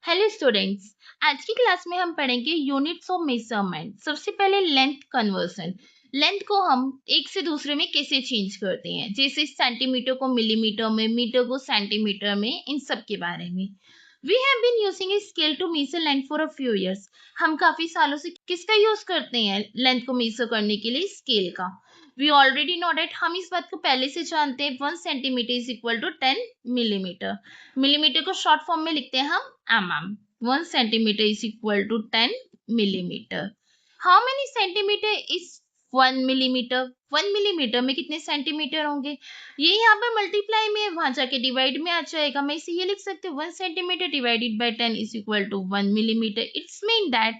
Hello students, आज की class में हम पढ़ेंगे यूनिट्स ऑफ मेजरमेंट। सबसे पहले लेंथ कन्वर्जन। लेंथ को हम एक से दूसरे में कैसे चेंज करते हैं, जैसे सेंटीमीटर को मिलीमीटर में, मीटर को सेंटीमीटर में, इन सब के बारे में। We have been using a scale to measure length for a few years. हम काफी सालों से किसका यूज करते हैं लेंथ को मेजर करने के लिए? स्केल का। वी ऑलरेडी नो डेट, हम इस बात को पहले से जानते हैं 1 centimetre is equal to 10 millimetre. Millimetre को शॉर्ट फॉर्म में लिखते हैं हम mm. 1 centimeter is equal to 10 millimeter. How many centimeter is 1 millimeter? 1 millimeter में कितने सेंटीमीटर होंगे? ये यहाँ पर मल्टीप्लाई में, वहां जाके डिवाइड में आ जाएगा। मैं इसे ये लिख सकती हूँ 1 centimetre divided by 10 is equal to 1 millimeter. It's mean that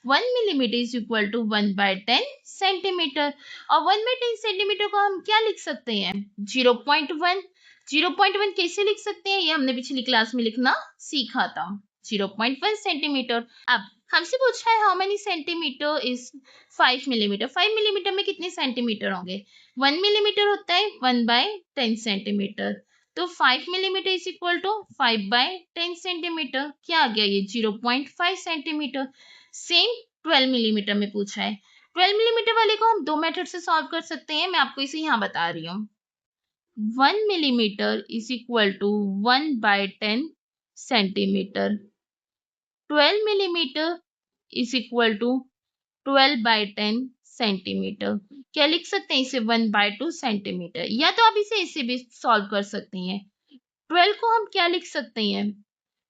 1 millimeter is equal to 1 by 10 centimetre. और 1 by 10 सेंटीमीटर को हम क्या लिख सकते हैं? 0.1। 0.1 कैसे लिख सकते हैं? ये हमने पिछली क्लास में लिखना सीखा था। 0.1 सेंटीमीटर। अब हमसे पूछा है how many centimetre is 5 millimetre. 5 millimetre में कितने सेंटीमीटर होंगे? 1 मिलीमीटर होता है 1 बाय 10 सेंटीमीटर। तो 5 millimetre is equal to 5 by 10 centimetre. क्या आ गया ये? 0.5 सेंटीमीटर। सेम 12 मिलीमीटर में पूछा है। 12 मिलीमीटर वाले को हम दो मेथड से सॉल्व कर सकते हैं। मैं आपको इसे यहाँ बता रही हूँ। 1 millimeter is equal to 1 by 10 centimeter. 12 millimeter is equal to 12 by 10 centimetre. क्या लिख सकते हैं इसे? 1 by 2 सेंटीमीटर। या तो आप इसे भी सॉल्व कर सकते हैं। 12 को हम क्या लिख सकते हैं?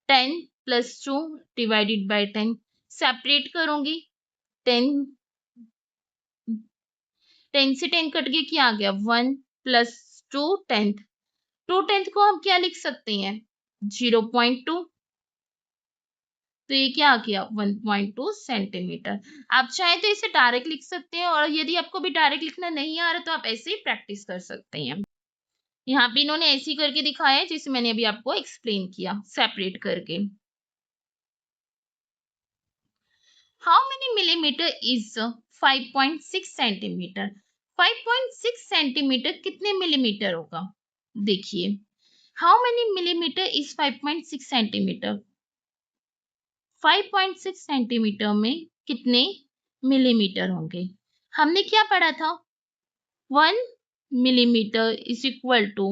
10 plus 2 divided by 10। सेपरेट करूंगी 10 से 10 कट गया, क्या आ गया? 1 plus 2 10th। 2/10 को हम क्या लिख सकते हैं? 0.2। तो ये क्या आ गया? 1.2 सेंटीमीटर। आप चाहे तो इसे डायरेक्ट लिख सकते हैं, और यदि आपको भी डायरेक्ट लिखना नहीं आ रहा तो आप ऐसे ही प्रैक्टिस कर सकते हैं। यहाँ पे इन्होंने ऐसे ही करके दिखाया है जिसे मैंने अभी आपको एक्सप्लेन किया सेपरेट करके। How many millimetre is 5.6 centimetre? 5.6 centimetre कितने मिलीमीटर होगा? देखिए, how many millimetre is 5.6 centimetre? 5.6 centimetre में कितने मिलीमीटर होंगे? हमने क्या पढ़ा था? 1 millimetre is equal to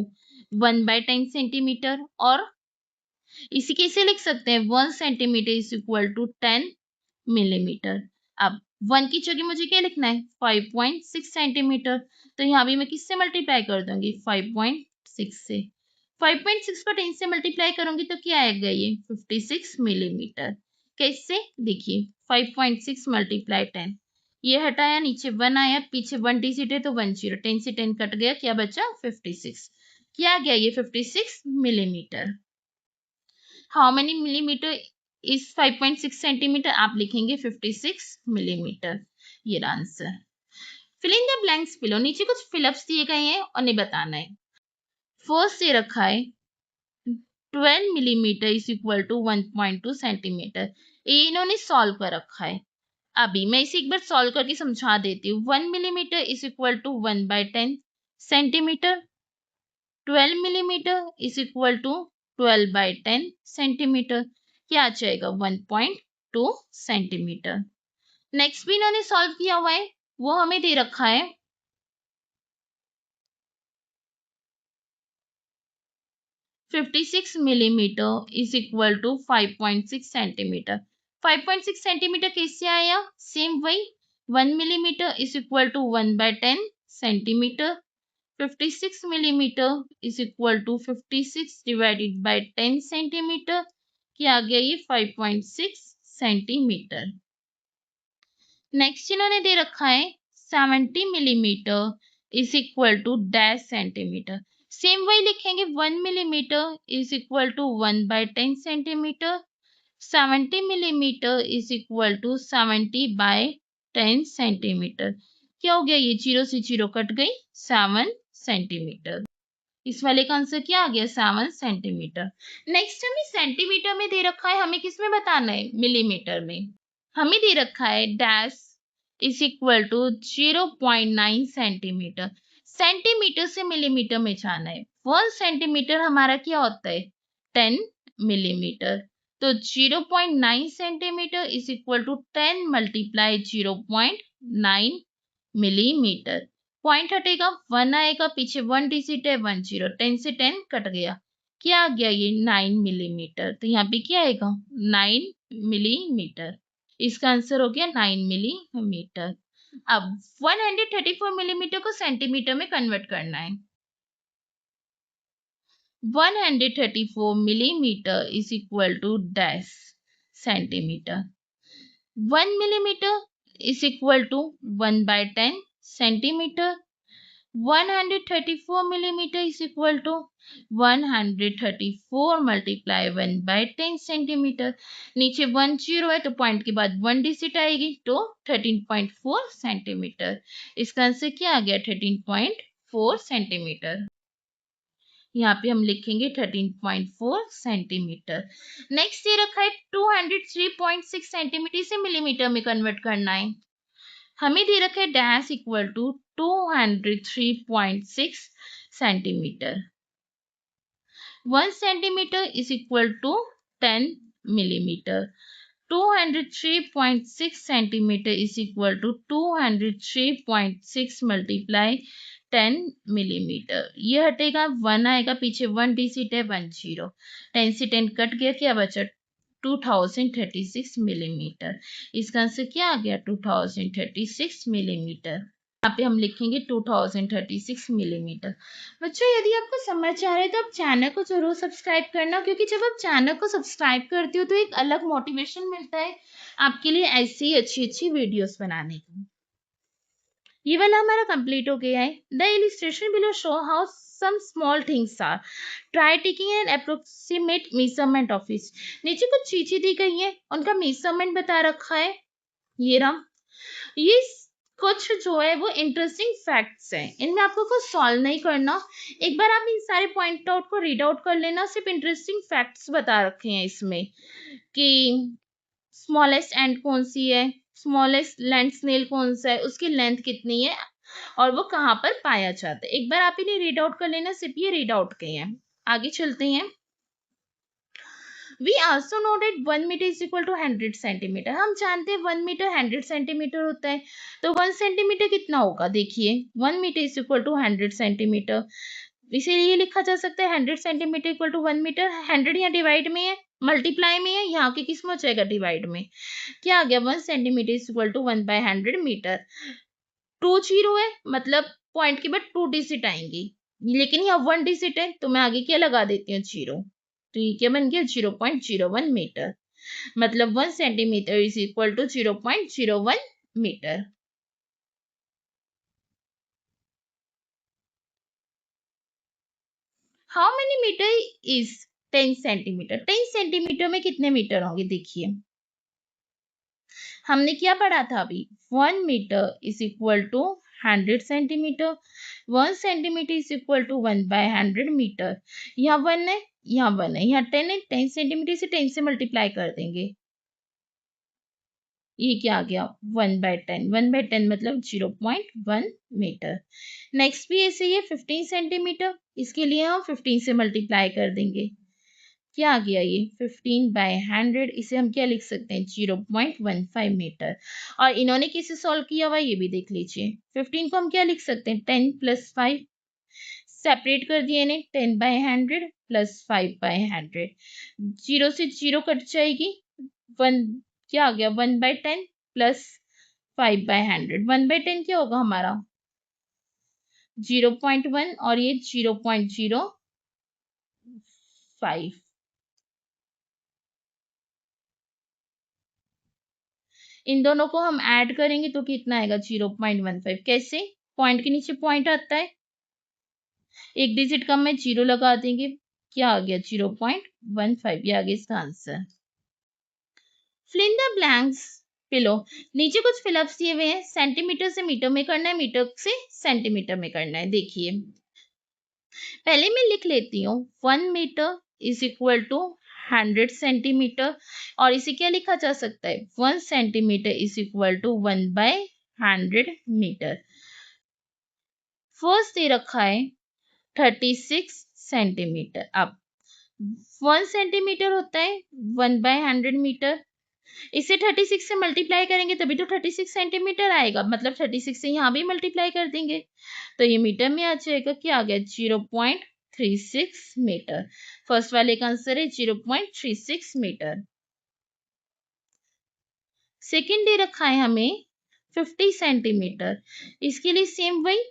1 by 10 centimetre. और इसी कैसे लिख सकते हैं? 1 centimetre is equal to 10 millimetre. अब 1 की जगह मुझे क्या लिखना है? 5.6 सेंटीमीटर। तो यहाँ भी मैं किससे मल्टीप्लाई कर दूंगी? 5.6 से। 5.6 को 10 से मल्टीप्लाई करूंगी तो क्या आएगा? ये 56 मिलीमीटर। कैसे? देखिए, 5.6 मल्टीप्लाई 10, ये हटाया, नीचे 1 आया, पीछे 1 डिजिट है तो 1 0, 10 से 10 कट गया, क्या बचा? 56। क्या आ गया? ये 56 millimetre. How many millimetre is 5.6 centimetre? आप लिखेंगे 56 मिलीमीटर। ये answer. Fill in the blanks below. नीचे कुछ फिलअप्स दिए गए हैं और नहीं बताना है। फर्स्ट से रखा है 12 millimetre is equal to 1.2 centimetre. ये इन्होंने सॉल्व कर रखा है। अभी मैं इसे एक बार सॉल्व करके समझा देती हूँ। 1 millimetre is equal to 1 by 10 centimetre. 12 millimetre is equal to 12 by 10 centimetre. क्या आ जाएगा? 1.2 सेंटीमीटर। नेक्स्ट भी इन्होंने सॉल्व किया हुआ है, वो हमें दे रखा है 56 millimetre is equal to 5.6 centimetre. 5.6 centimetre कैसे आया? सेम वही, 1 millimetre is equal to 1 by 10 centimetre. 56 millimetre is equal to 56 divided by 10 centimetre. क्या आ गया? ये 5.6 सेंटीमीटर। नेक्स्ट इन्होंने दे रखा है 70 millimetre is equal to dash centimetre. Same वही लिखेंगे, 1 millimetre is equal to 1 by 10 centimetre. 70 millimetre is equal to 70 by 10 centimetre. क्या हो गया? ये 0 से 0 कट गई, 7 सेंटीमीटर। इस वाले का आंसर क्या आ गया? 7 सेंटीमीटर। नेक्स्ट हमें सेंटीमीटर में दे रखा है, हमें किस में बताना है? मिलीमीटर में। हमें दे रखा है dash is equal to 0.9 centimetre. Centimetre से मिलीमीटर में जाना है। 1 सेंटीमीटर हमारा क्या होता है? 10 मिलीमीटर। तो 0.9 centimetre is equal to 10 multiply 0.9 millimetre. Point हटेगा, 1 आएगा, पीछे 1 डिजिट है, 1 0, 10 से 10 कट गया, क्या आ गया ये 9 मिलीमीटर। तो यहाँ पे क्या आएगा 9 मिलीमीटर। इसका आंसर हो गया 9 मिलीमीटर। अब 134 मिलीमीटर को सेंटीमीटर में कन्वर्ट करना है। 134 millimeter is equal to dash centimeter. 1 millimeter is equal to 1 by 10 centimeter. 134 millimeter is equal to 134 multiply 1 by 10 centimeter. नीचे 1 0 है तो पॉइंट के बाद 1 डिजिट आएगी तो 13.4 सेंटीमीटर। इसका आंसर क्या आ गया 13.4 सेंटीमीटर। यहाँ पे हम लिखेंगे 13.4 सेंटीमीटर। नेक्स्ट ये रखा है 203.6 सेंटीमीटर, इसे मिलीमीटर में कन्वर्ट करना है। हमें दे रखा है dash equal to 203.6 centimetre. 1 centimetre is equal to 10 millimetre. 203.6 centimetre is equal to 203.6 multiply 10 millimetre. ये हटेगा, 1 आएगा, पीछे 1 डिजिट है, 1 0, 10 से 10 कट गया, क्या बचा 2036 मिलीमीटर। इसका आंसर क्या आ गया 2036 मिलीमीटर। यहाँ पे हम लिखेंगे 2036 मिलीमीटर। बच्चों यदि आपको समझ आ रहा है तो आप चैनल को जरूर सब्सक्राइब करना, क्योंकि जब आप चैनल को सब्सक्राइब करते हो तो एक अलग मोटिवेशन मिलता है आपके लिए ऐसी ही अच्छी अच्छी वीडियोस बनाने की। ये वाला हमारा कंप्लीट हो गया है। The illustration below show how some small things are, try taking an approximate measurement of it. नीचे कुछ चीजें दी गई है, उनका मेजरमेंट बता रखा है। ये रहा, ये कुछ जो है वो इंटरेस्टिंग फैक्ट्स हैं, इनमें आपको कुछ सॉल्व नहीं करना। एक बार आप इन सारे पॉइंट आउट को रीड आउट कर लेना। सिर्फ इंटरेस्टिंग फैक्ट्स बता रखे हैं इसमें कि स्मॉलेस्ट एंड कौन सी है, स्मॉलेस्ट लैंड स्नेल कौन सा है, उसकी लेंथ कितनी है और वो कहाँ पर पाया जाता है। एक बार आप इन्हें रीड आउट कर लेना, सिर्फ ये रीड आउट के हैं। आगे चलते हैं। We also know that 1 meter is equal to 100 centimetre. हम जानते हैं 1 मीटर 100 सेंटीमीटर होता है, तो 1 सेंटीमीटर कितना होगा, देखिए 1 metre is equal to 100 centimetre. इसीलिए लिखा जा सकता है 100 सेंटीमीटर इक्वल टू 1 मीटर। 100 यहाँ डिवाइड में है, मल्टीप्लाई में है, यहाँ के किस में हो जाएगा डिवाइड में। क्या आ गया 1 centimetre is equal to 1 by 100 metre. 2 0 है, मतलब पॉइंट के बाद 2 डिजिट आएंगी, लेकिन यहाँ 1 डिजिट है तो मैं आगे क्या लगा देती हूँ 0। तो ये क्या बन गया 0.01 मीटर, मतलब 1 centimetre is equal to 0.01 metre. How many metre is 10 centimetre. 10 centimetre में कितने मीटर होंगे, देखिए हमने क्या पढ़ा था अभी, 1 metre is equal to 100 centimetre. 1 centimetre is equal to 1 by 100 metre. यहाँ 1 है, यहाँ 1 है, यहाँ 10 है, 10 सेंटीमीटर से 10 से मल्टीप्लाई कर देंगे, ये क्या आ गया 1 बाय 10। 1 बाय 10 मतलब 0.1 मीटर। नेक्स्ट भी ऐसे ही है 15 सेंटीमीटर, इसके लिए हम 15 से मल्टीप्लाई कर देंगे, क्या आ गया ये 15 बाय 100। इसे हम क्या लिख सकते हैं 0.15 मीटर। और इन्होंने कैसे सॉल्व किया हुआ ये भी देख लीजिए। 15 को हम क्या लिख सकते हैं 10 + 5, सेपरेट कर दिया इन्हें 10 बाय 100 + 5 बाय 100। 0 से 0 कट जाएगी, 1 क्या आ गया 1 बाय 10 + 5 बाय 100। 1 बाय 10 क्या होगा हमारा 0.1 और ये 0.05। इन दोनों को हम ऐड करेंगे तो कितना आएगा 0.15। कैसे, पॉइंट के नीचे पॉइंट आता है, एक डिजिट कम में 0 लगा देंगे, क्या आ गया 0.15। ये आ गया इसका answer. Fill in the blanks below. नीचे कुछ फिलअप्स दिए हुए हैं, सेंटीमीटर से मीटर में करना है, मीटर से सेंटीमीटर में करना है। देखिए पहले मैं लिख लेती हूँ 1 metre is equal to 100 centimetre, और इसे क्या लिखा जा सकता है 1 centimetre is equal to 1 by 100 meter. First दे रखा है 36 सेंटीमीटर। अब 1 सेंटीमीटर होता है 1/100 मीटर। इसे 36 से मल्टीप्लाई करेंगे तभी तो 36 सेंटीमीटर आएगा, मतलब 36 से यहाँ भी मल्टीप्लाई कर देंगे तो ये मीटर में आ जाएगा। क्या आ गया? 0.36 मीटर। फर्स्ट वाले का आंसर है 0.36 मीटर। सेकेंड दे रखा है हमें 50 सेंटीमीटर। इसके लिए सेम वही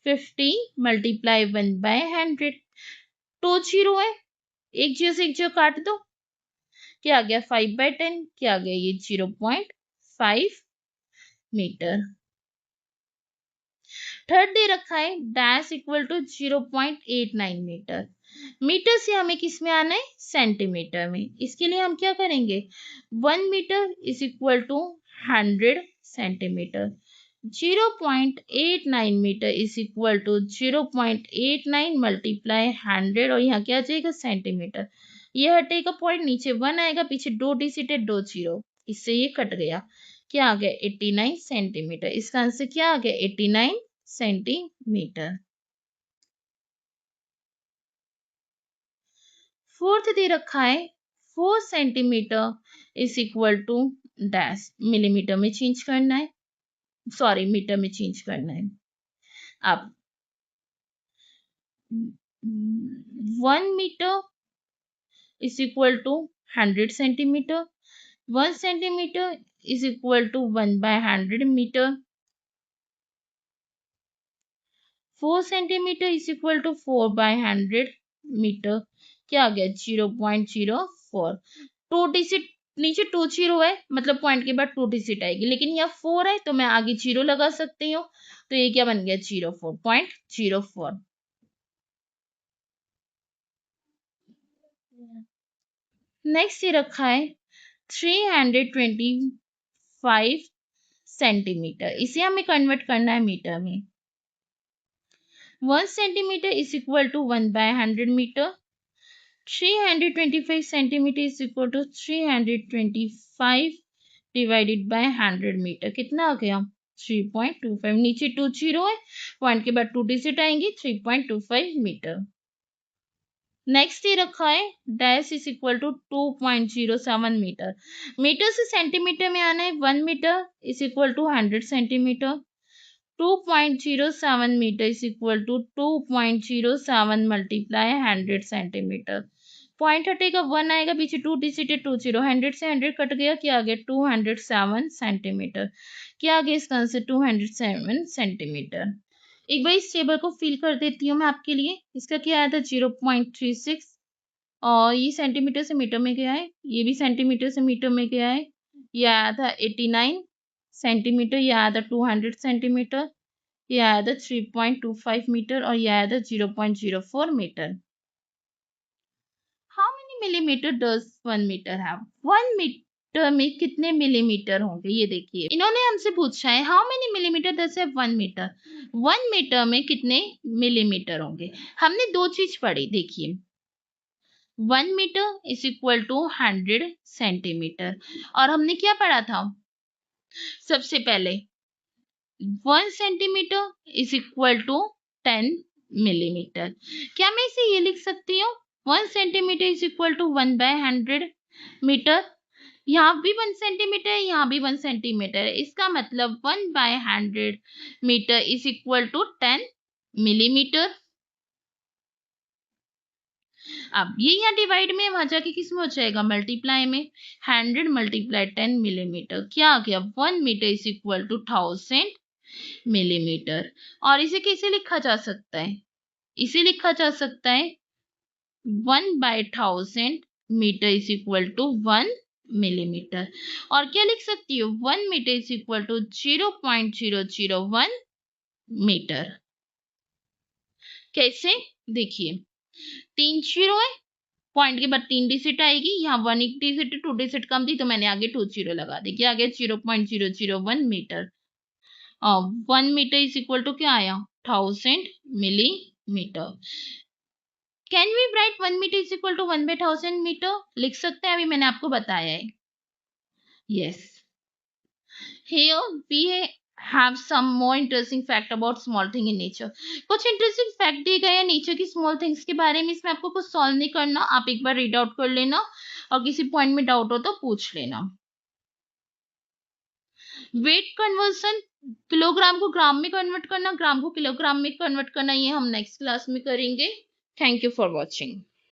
50 मल्टीप्लाई 1/100। 2 जीरो है, एक जीरो से एक जीरो काट दो, क्या आ गया? 5/10। क्या आ गया? ये 0.5 मीटर। थर्ड दे रखा है dash equal to 0.89 metre. Metre से हमें किस में आना है? सेंटीमीटर में। इसके लिए हम क्या करेंगे? 1 metre is equal to 100 centimetre. 0.89 metre is equal to 0.89 multiply 100 और यहाँ क्या आ जाएगा? सेंटीमीटर। ये हटेगा पॉइंट, नीचे 1 आएगा, पीछे 2 डिजिट है, 2 जीरो, इससे ये कट गया। क्या आ गया? 89 सेंटीमीटर। इसका आंसर क्या आ गया? 89 सेंटीमीटर। फोर्थ दे रखा है 4 centimetre is equal to dash. Millimetre में चेंज करना है, सॉरी मीटर में चेंज करना है। अब 1 metre is equal to 100 centimetre. 1 centimetre is equal to 1/100 metre. 4 centimetre is equal to 4/100 metre. क्या आ गया? 0.04। 2 डिजिट नीचे 2 जीरो है, मतलब पॉइंट के बाद 2 डिजिट आएगी, लेकिन यहाँ 4 है तो मैं आगे जीरो लगा सकती हूँ, तो ये क्या बन गया? 0.04। नेक्स्ट ये रखा है 325 सेंटीमीटर। इसे हमें कन्वर्ट करना है मीटर में। 1 centimetre is equal to 1/100 metre. 325 centimetre is equal to 325 divided by 100 metre. कितना आ गया? 3.25। नीचे 2 जीरो है, पॉइंट के बाद 2 डिजिट आएंगे, 3.25 मीटर। नेक्स्ट ये रखा है dash is equal to 2.07 metre. Metre से सेंटीमीटर में आना है। 1 metre is equal to 100 centimetre. 2.07 metre is equal to 2.07 multiply 100 centimetre. Point हटेगा, 1 आएगा, पीछे 2 डिजिट है, 2 जीरो, 100 से 100 कट गया, क्या आ गया? 207 सेंटीमीटर। क्या आ गया इसका आंसर? 207 सेंटीमीटर। एक बार इस टेबल को फिल कर देती हूँ मैं आपके लिए। इसका क्या आया था? 0.36, और ये सेंटीमीटर से मीटर में गया है, ये भी सेंटीमीटर से मीटर में गया है। ये आया था 89 सेंटीमीटर, ये आया था 200 सेंटीमीटर, ये आया था 3.25 मीटर, और ये आया था 0.04 metre. How many millimetre does 1 metre have? 1 metre में कितने मिलीमीटर होंगे? ये देखिए, इन्होंने हमसे पूछा है how many millimetre does have 1 metre. 1 metre में कितने मिलीमीटर होंगे? हमने दो चीज पढ़ी, देखिए 1 metre is equal to 100 centimetre, और हमने क्या पढ़ा था सबसे पहले? 1 centimetre is equal to 10 millimetre. क्या मैं इसे ये लिख सकती हूँ? 1 centimetre is equal to 1/100 metre. यहाँ भी 1 सेंटीमीटर है, यहाँ भी 1 सेंटीमीटर है, इसका मतलब 1/100 metre is equal to 10 millimetre. अब ये यहाँ डिवाइड में, वहां जाके किस में हो जाएगा? मल्टीप्लाई में। 100 मल्टीप्लाई 10 मिलीमीटर, क्या आ गया? 1 metre is equal to 1000 millimetre. और इसे कैसे लिखा जा सकता है? इसे लिखा जा सकता है 1/1000 metre is equal to 1 millimetre. और क्या लिख सकती हूँ? 1 metre is equal to 0.001 metre. कैसे? देखिए 3 जीरो है, पॉइंट के बाद 3 डिजिट आएगी, यहाँ 1 एक डिजिट 2 डिजिट कम थी तो मैंने आगे 2 जीरो लगा दी, क्या आ गया? 0.001 metre. 1 metre is equal to क्या आया? 1000 millimetre. Can we write 1 metre is equal to 1/1000 metre? लिख सकते हैं, अभी मैंने आपको बताया है। Yes, here we have some more interesting fact about small thing in nature. कुछ इंटरेस्टिंग फैक्ट दिए गए हैं नेचर की स्मॉल थिंग्स के बारे में, इसमें आपको कुछ सॉल्व नहीं करना, आप एक बार रीड आउट कर लेना और किसी पॉइंट में डाउट हो तो पूछ लेना. वेट कन्वर्सन, किलोग्राम को ग्राम में कन्वर्ट करना, ग्राम को किलोग्राम में कन्वर्ट करना, ये हम नेक्स्ट क्लास में करेंगे. Thank you for watching.